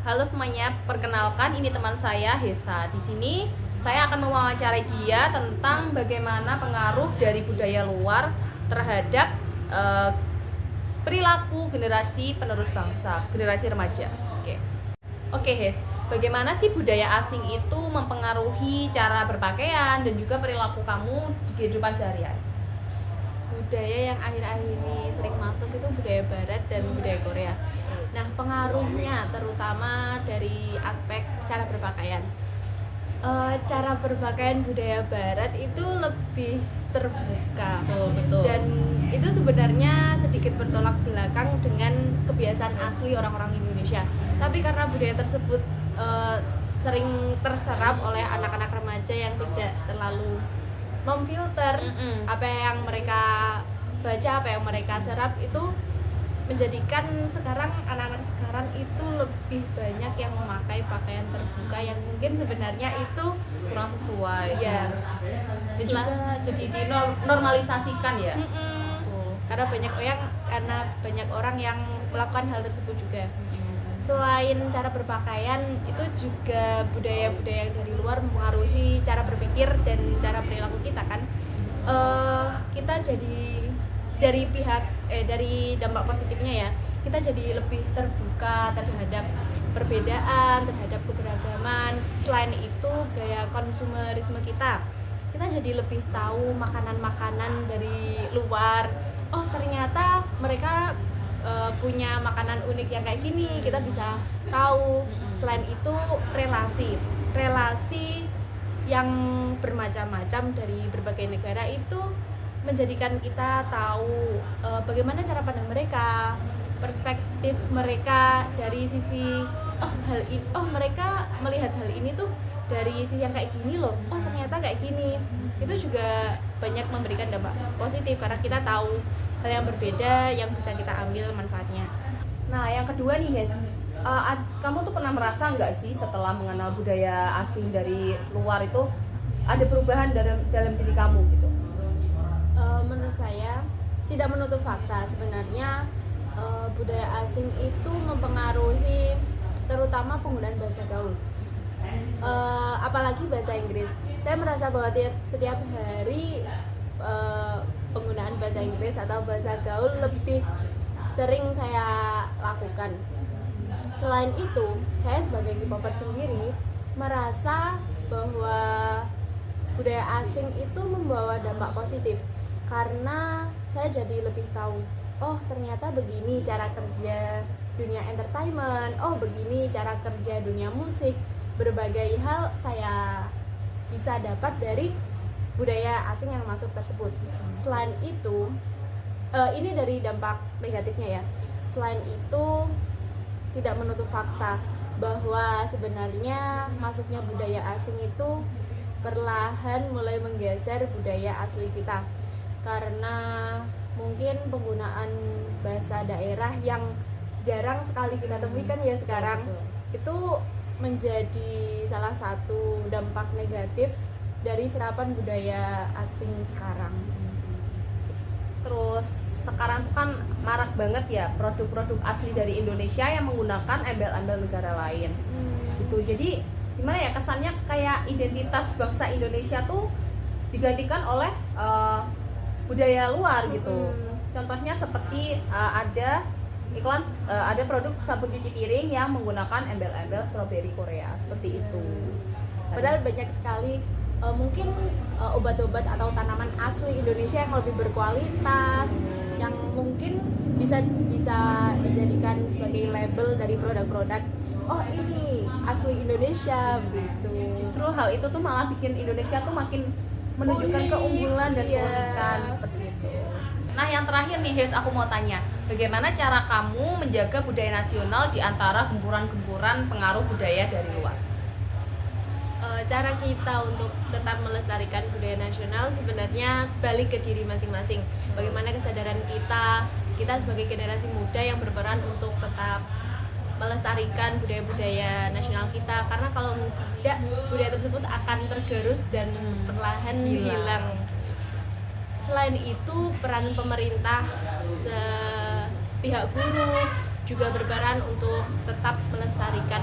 Halo semuanya, perkenalkan ini teman saya Hesa. Di sini saya akan mewawancarai dia tentang bagaimana pengaruh dari budaya luar terhadap eh, perilaku generasi penerus bangsa, generasi remaja. Oke, Hes. Bagaimana sih budaya asing itu mempengaruhi cara berpakaian dan juga perilaku kamu di kehidupan sehari-hari? Budaya yang akhir-akhir ini sering masuk itu budaya barat dan budaya Korea. Nah, pengaruhnya terutama dari aspek cara berpakaian. Cara berpakaian budaya barat itu lebih terbuka. Betul. Dan itu sebenarnya sedikit bertolak belakang dengan kebiasaan asli orang-orang Indonesia. Tapi karena budaya tersebut sering terserap oleh anak-anak remaja yang tidak terlalu memfilter apa yang mereka baca, apa yang mereka serap, itu menjadikan sekarang anak-anak sekarang itu lebih banyak yang memakai pakaian terbuka yang mungkin sebenarnya itu kurang sesuai. Ya. Dan juga jadi dinormalisasikan ya. Karena banyak orang yang melakukan hal tersebut juga. Selain cara berpakaian, itu juga budaya-budaya yang dari luar mempengaruhi cara berpikir dan cara perilaku kita kan. Kita jadi dari dampak positifnya ya, kita jadi lebih terbuka terhadap perbedaan, terhadap keberagaman. Selain itu, gaya konsumerisme kita jadi lebih tahu makanan-makanan dari luar. Oh, ternyata mereka punya makanan unik yang kayak gini, kita bisa tahu. Selain itu, relasi yang bermacam-macam dari berbagai negara itu menjadikan kita tahu bagaimana cara pandang mereka, perspektif mereka dari sisi mereka melihat hal ini tuh dari sisi yang kayak gini loh. Oh, ternyata kayak gini. Itu juga banyak memberikan dampak positif karena kita tahu hal yang berbeda yang bisa kita ambil manfaatnya. Nah, yang kedua nih, Hes, kamu tuh pernah merasa nggak sih setelah mengenal budaya asing dari luar itu ada perubahan dalam diri kamu gitu? Menurut saya tidak menutup fakta sebenarnya. Budaya asing itu mempengaruhi terutama penggunaan bahasa gaul, apalagi bahasa Inggris. Saya merasa bahwa setiap hari penggunaan bahasa Inggris atau bahasa gaul lebih sering saya lakukan. Selain itu, saya sebagai K-popper sendiri merasa bahwa budaya asing itu membawa dampak positif karena saya jadi lebih tahu, oh ternyata begini cara kerja dunia entertainment, oh begini cara kerja dunia musik. Berbagai hal saya bisa dapat dari budaya asing yang masuk tersebut. Selain itu, ini dari dampak negatifnya ya. Selain itu, tidak menutup fakta bahwa sebenarnya masuknya budaya asing itu perlahan mulai menggeser budaya asli kita, karena mungkin penggunaan bahasa daerah yang jarang sekali kita temukan ya sekarang. Itu menjadi salah satu dampak negatif dari serapan budaya asing sekarang. Terus sekarang tuh kan marak banget ya produk-produk asli dari Indonesia yang menggunakan embel-embel negara lain gitu. Jadi gimana ya, kesannya kayak identitas bangsa Indonesia tuh digantikan oleh budaya luar gitu. Contohnya seperti ada iklan, ada produk sabun cuci piring yang menggunakan embel-embel strawberry Korea seperti itu. Padahal banyak sekali mungkin obat-obat atau tanaman asli Indonesia yang lebih berkualitas, yang mungkin bisa dijadikan sebagai label dari produk-produk. Oh, ini asli Indonesia gitu. Justru hal itu tuh malah bikin Indonesia tuh makin menunjukkan keunggulan dan keunikan seperti itu. Nah, yang terakhir nih, Hes, aku mau tanya, bagaimana cara kamu menjaga budaya nasional di antara gempuran-gempuran pengaruh budaya dari luar? Cara kita untuk tetap melestarikan budaya nasional sebenarnya balik ke diri masing-masing. Bagaimana kesadaran kita sebagai generasi muda yang berperan untuk tetap melestarikan budaya-budaya nasional kita, karena kalau tidak, budaya tersebut akan tergerus dan perlahan hilang. Selain itu, peran pemerintah, pihak guru juga berperan untuk tetap melestarikan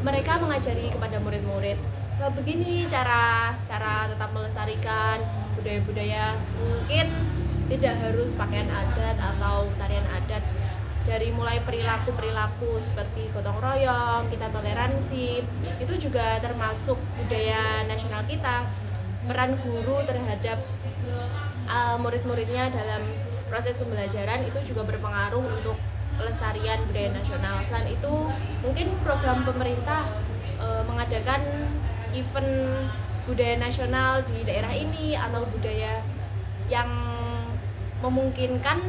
mereka mengajari kepada murid-murid begini cara tetap melestarikan budaya-budaya, mungkin tidak harus pakaian adat atau tarian adat, dari mulai perilaku seperti gotong royong, kita toleransi, itu juga termasuk budaya nasional kita. Peran guru terhadap murid-muridnya dalam proses pembelajaran itu juga berpengaruh untuk pelestarian budaya nasional. Selain itu, mungkin program pemerintah mengadakan event budaya nasional di daerah ini atau budaya yang memungkinkan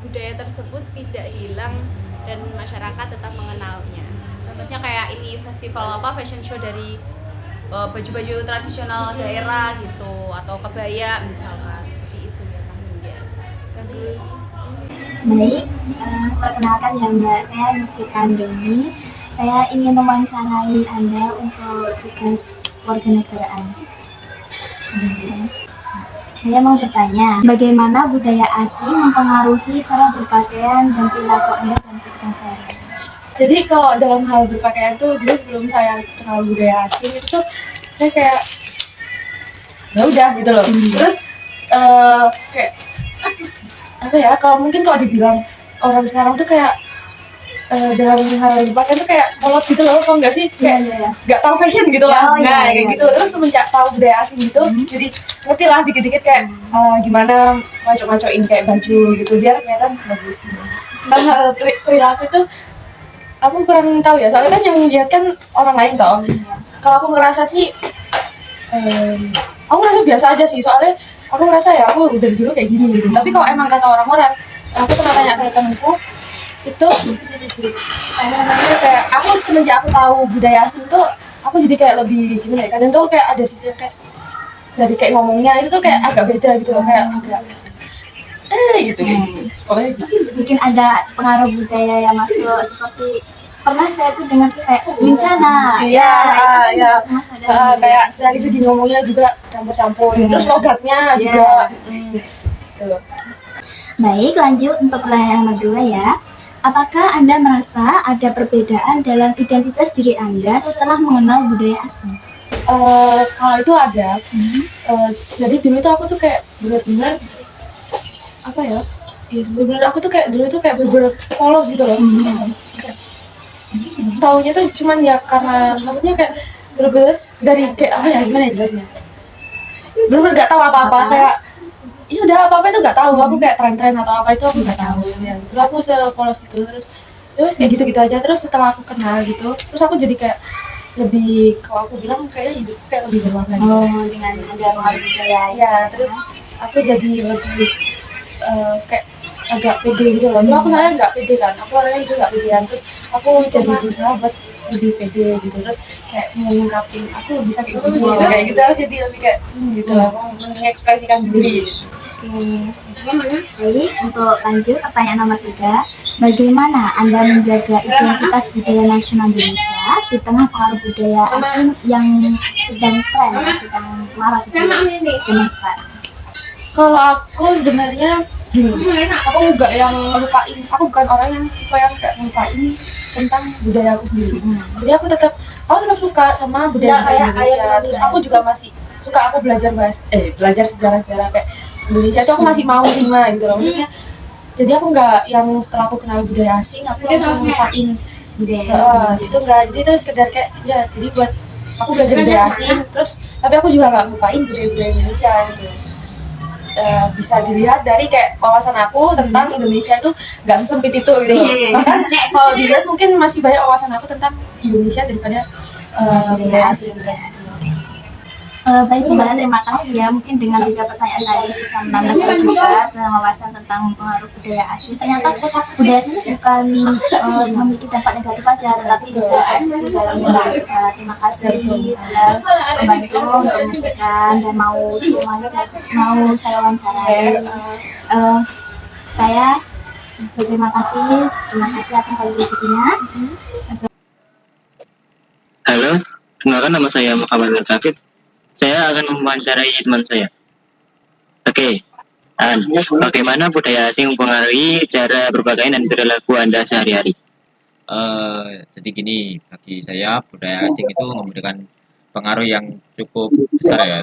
budaya tersebut tidak hilang dan masyarakat tetap mengenalnya. Contohnya kayak ini festival fashion show dari baju-baju tradisional daerah gitu, atau kebaya misalkan, seperti itu ya Kak. Bagus. Baik, perkenalkan ya Mbak, saya Nufika Deni. Saya ingin mewawancarai Anda untuk tugas warganegaraan. Saya mau bertanya, bagaimana budaya asing mempengaruhi cara berpakaian dan perilaku Anda dan kehidupan sehari-hari? Jadi kalau dalam hal berpakaian tuh dulu sebelum saya kenal budaya asing itu tuh saya kayak ya udah gitu loh. Terus kayak apa ya, kalau mungkin kalau dibilang orang sekarang tuh kayak dalam hal berpakaian tuh kayak kolot gitu loh, kok nggak sih, kayak nggak tahu fashion gitu lah. Kayak gitu. Terus semenjak tahu budaya asing gitu, jadi ngerti lah dikit-dikit kayak gimana ngaco-ngacoin kayak baju gitu biar kelihatan bagus. Dalam hal perilaku itu aku kurang tahu ya, soalnya kan yang lihat kan orang lain toh. Kalau aku ngerasa sih, aku ngerasa biasa aja sih, soalnya aku ngerasa ya aku dari dulu kayak gini gitu. Tapi kalau emang kata orang-orang, aku pernah tanya ke temenku itu, namanya kayak aku semenjak aku tahu budaya asing tuh, aku jadi kayak lebih gimana ya, kadang tuh kayak ada sisi kayak dari kayak ngomongnya itu tuh kayak agak beda gitu loh, kayak agak gitu pokoknya gitu. Mungkin ada pengaruh budaya yang masuk, seperti pernah saya tuh dengar tuh kayak bencana. Kayak dari segi ngomongnya juga campur-campur, terus logatnya juga gitu. Baik, lanjut untuk pertanyaan nomor 2 ya. Apakah Anda merasa ada perbedaan dalam identitas diri Anda setelah mengenal budaya asing? Kalau itu ada. Jadi dulu tuh aku tuh kayak benar-benar apa ya? Iya, benar-benar aku tuh kayak dulu tuh kayak benar-benar polos gitu loh. Kayak taunya tuh cuman ya karena maksudnya kayak benar-benar dari kayak apa ya, gimana ya jelasnya? Benar-benar nggak tahu apa-apa, kayak ya udah apa-apa itu nggak tahu, aku kayak tren-tren atau apa itu aku nggak tahu ya. Terus aku sepolos itu, terus kayak gitu-gitu aja. Terus setelah aku kenal gitu, terus aku jadi kayak lebih, kalau aku bilang kayaknya hidup kayak lebih berwarna gitu. Dengan ada pengaruh budaya. Ya, terus aku jadi lebih kayak agak pede gitu loh. Dulu aku saya nggak pede kan, aku orangnya itu nggak pedean. Terus aku jadi berusaha buat lebih pede gitu. Terus kayak mengungkapin aku bisa kayak gitu, kayak gitu. Aku jadi lebih kayak gitu lah, mengekspresikan diri. Baik, untuk lanjut pertanyaan nomor 3. Bagaimana Anda menjaga identitas budaya nasional Indonesia di tengah pengaruh budaya asing yang sedang tren, yang sedang marak di zaman sekarang? Kalau aku sebenarnya gini, aku nggak yang lupain, aku bukan orang yang tipe yang kayak lupain tentang budaya aku sendiri. Jadi aku tetap suka sama budaya Indonesia. Terus aku juga masih suka, aku belajar sejarah-sejarah kayak Indonesia itu aku masih mau terima gitu loh, maksudnya. Jadi aku nggak yang setelah aku kenal budaya asing aku langsung lupain budaya itu enggak. Jadi itu sekedar kayak ya, jadi buat aku belajar budaya asing terus, tapi aku juga nggak lupain budaya Indonesia gitu. Bisa dilihat dari kayak wawasan aku tentang Indonesia itu nggak sesempit itu gitu. Bahkan kalau dilihat mungkin masih banyak wawasan aku tentang Indonesia daripada budaya asing. Baik Mbak, terima kasih ya. Mungkin dengan 3 pertanyaan tadi bisa menambah saya juga tentang wawasan tentang pengaruh budaya asing. Ternyata budaya asing bukan memiliki dampak negatif aja, tetapi bisa positif dalam hidup kita. Terima kasih telah membantu untuk menyampaikan dan mau saya wawancarai. Saya berterima kasih atas kontribusinya. Halo, kenalkan nama saya Muhammad Nurtafid. Saya akan mewawancarai teman saya. Oke, bagaimana budaya asing mempengaruhi cara berpakaian dan perilaku Anda sehari-hari? Jadi gini, bagi saya budaya asing itu memberikan pengaruh yang cukup besar ya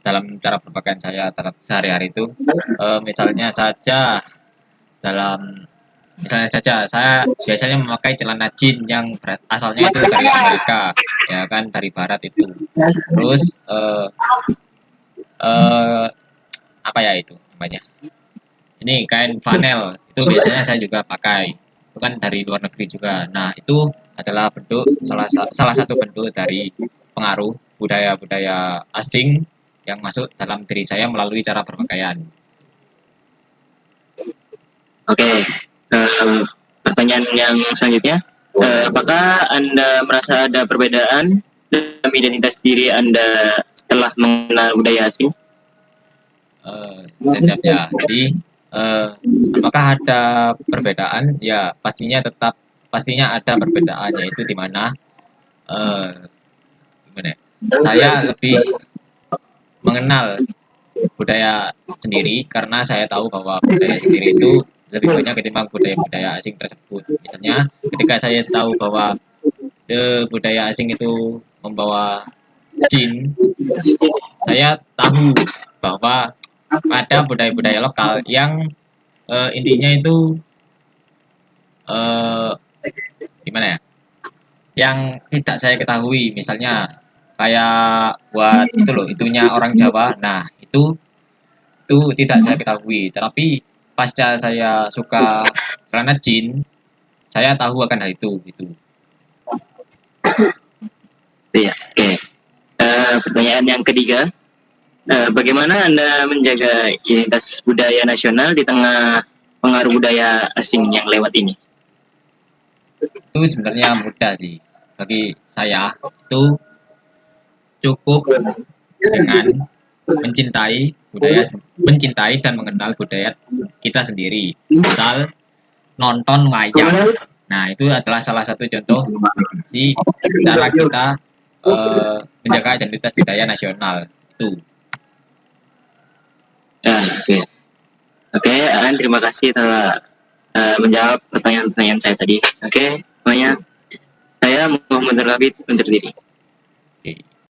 dalam cara berpakaian saya sehari-hari itu. Dalam misalnya saja saya biasanya memakai celana jeans yang asalnya itu dari Amerika, ya kan, dari Barat itu. Terus eh, apa ya itu namanya? Ini kain flanel itu biasanya saya juga pakai. Itu kan dari luar negeri juga. Nah, itu adalah bentuk salah satu bentuk dari pengaruh budaya-budaya asing yang masuk dalam diri saya melalui cara berpakaian. Oke, pertanyaan yang selanjutnya, apakah Anda merasa ada perbedaan dalam identitas diri Anda setelah mengenal budaya asing? Saya siap ya. Jadi apakah ada perbedaan? Ya, pastinya ada perbedaan, yaitu di mana gimana ya? Saya lebih mengenal budaya sendiri karena saya tahu bahwa budaya sendiri itu lebih banyak ketimbang budaya-budaya asing tersebut. Misalnya, ketika saya tahu bahwa budaya asing itu membawa jin, saya tahu bahwa ada budaya-budaya lokal yang intinya itu gimana ya? Yang tidak saya ketahui, misalnya kayak buat itu loh, itunya orang Jawa. Nah, itu tidak saya ketahui. Tapi pasca saya suka celana jeans, saya tahu akan hal itu gitu. Iya, oke. Pertanyaan yang ketiga, bagaimana Anda menjaga identitas budaya nasional di tengah pengaruh budaya asing yang lewat ini? Itu sebenarnya mudah sih. Bagi saya itu cukup dengan mencintai dan mengenal budaya kita sendiri. Misal nonton wayang. Nah, itu adalah salah satu contoh di cara kita menjaga identitas budaya nasional itu. Oke, Aan, terima kasih telah menjawab pertanyaan-pertanyaan saya tadi. Oke, semuanya, saya Muhammad Rabit undur diri. Oke.